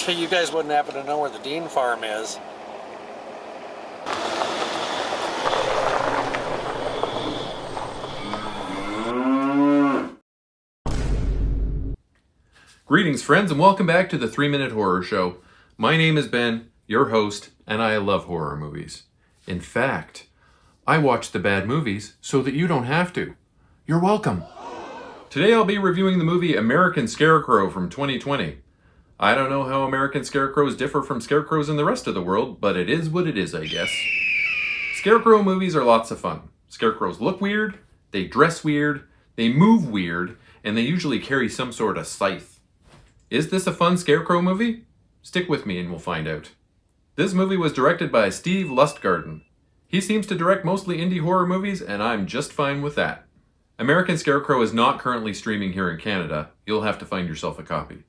You guys wouldn't happen to know where the Dean farm is. Greetings, friends, and welcome back to the 3-Minute Horror Show. My name is Ben, your host, and I love horror movies. In fact, I watch the bad movies so that you don't have to. You're welcome. Today I'll be reviewing the movie American Scarecrow from 2020. I don't know how American Scarecrows differ from scarecrows in the rest of the world, but it is what it is, I guess. Scarecrow movies are lots of fun. Scarecrows look weird, they dress weird, they move weird, and they usually carry some sort of scythe. Is this a fun Scarecrow movie? Stick with me and we'll find out. This movie was directed by Steve Lustgarten. He seems to direct mostly indie horror movies, and I'm just fine with that. American Scarecrow is not currently streaming here in Canada. You'll have to find yourself a copy.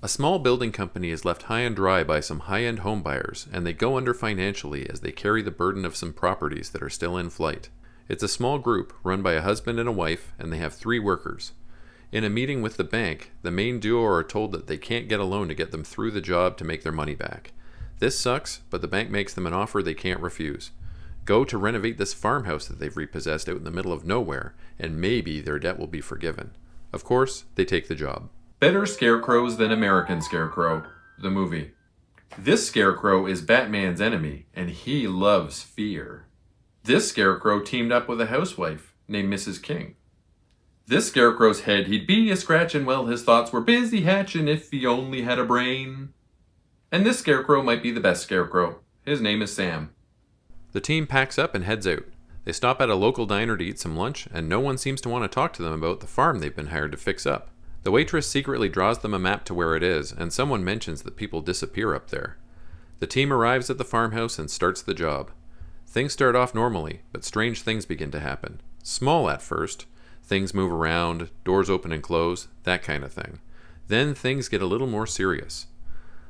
A small building company is left high and dry by some high-end home buyers, and they go under financially as they carry the burden of some properties that are still in flight. It's a small group run by a husband and a wife, and they have 3 workers. In a meeting with the bank, the main duo are told that they can't get a loan to get them through the job to make their money back. This sucks, but the bank makes them an offer they can't refuse. Go to renovate this farmhouse that they've repossessed out in the middle of nowhere, and maybe their debt will be forgiven. Of course, they take the job. Better Scarecrows than American Scarecrow, the movie. This Scarecrow is Batman's enemy, and he loves fear. This Scarecrow teamed up with a housewife named Mrs. King. This Scarecrow's head he'd be a-scratchin' while his thoughts were busy hatchin' if he only had a brain. And this Scarecrow might be the best Scarecrow. His name is Sam. The team packs up and heads out. They stop at a local diner to eat some lunch, and no one seems to want to talk to them about the farm they've been hired to fix up. The waitress secretly draws them a map to where it is, and someone mentions that people disappear up there. The team arrives at the farmhouse and starts the job. Things start off normally, but strange things begin to happen. Small at first. Things move around, doors open and close, that kind of thing. Then things get a little more serious.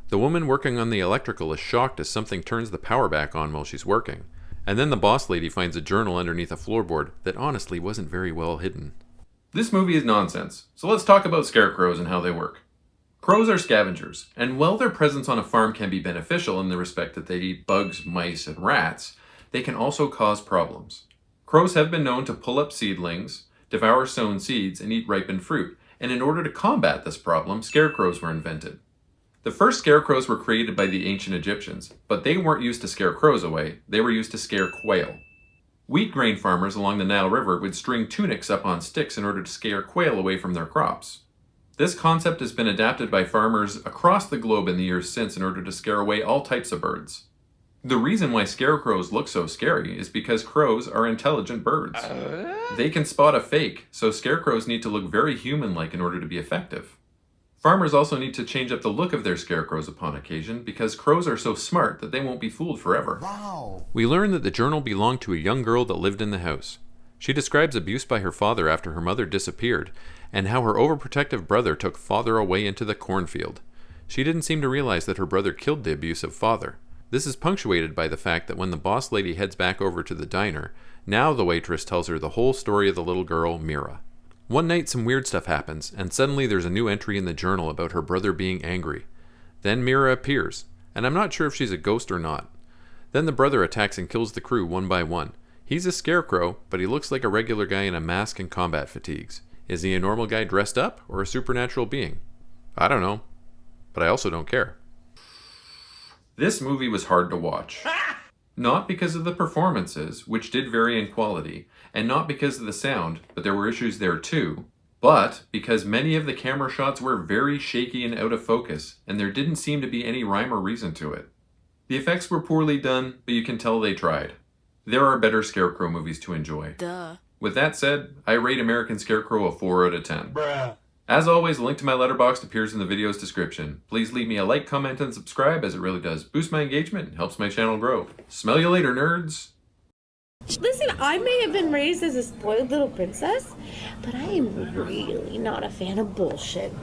The woman working on the electrical is shocked as something turns the power back on while she's working. And then the boss lady finds a journal underneath a floorboard that honestly wasn't very well hidden. This movie is nonsense, so let's talk about scarecrows and how they work. Crows are scavengers, and while their presence on a farm can be beneficial in the respect that they eat bugs, mice, and rats, they can also cause problems. Crows have been known to pull up seedlings, devour sown seeds, and eat ripened fruit, and in order to combat this problem, scarecrows were invented. The first scarecrows were created by the ancient Egyptians, but they weren't used to scare crows away, they were used to scare quail. Wheat grain farmers along the Nile River would string tunics up on sticks in order to scare quail away from their crops. This concept has been adapted by farmers across the globe in the years since in order to scare away all types of birds. The reason why scarecrows look so scary is because crows are intelligent birds. They can spot a fake, so scarecrows need to look very human-like in order to be effective. Farmers also need to change up the look of their scarecrows upon occasion because crows are so smart that they won't be fooled forever. Wow. We learn that the journal belonged to a young girl that lived in the house. She describes abuse by her father after her mother disappeared, and how her overprotective brother took father away into the cornfield. She didn't seem to realize that her brother killed the abusive father. This is punctuated by the fact that when the boss lady heads back over to the diner, now the waitress tells her the whole story of the little girl, Mira. One night some weird stuff happens, and suddenly there's a new entry in the journal about her brother being angry. Then Mira appears, and I'm not sure if she's a ghost or not. Then the brother attacks and kills the crew one by one. He's a scarecrow, but he looks like a regular guy in a mask and combat fatigues. Is he a normal guy dressed up, or a supernatural being? I don't know, but I also don't care. This movie was hard to watch. Not because of the performances, which did vary in quality, and not because of the sound, but there were issues there too, but because many of the camera shots were very shaky and out of focus, and there didn't seem to be any rhyme or reason to it. The effects were poorly done, but you can tell they tried. There are better Scarecrow movies to enjoy. Duh. With that said, I rate American Scarecrow a 4 out of 10. Bruh. As always, a link to my letterboxd appears in the video's description. Please leave me a like, comment, and subscribe as it really does boost my engagement and helps my channel grow. Smell you later, nerds! Listen, I may have been raised as a spoiled little princess, but I am really not a fan of bullshit.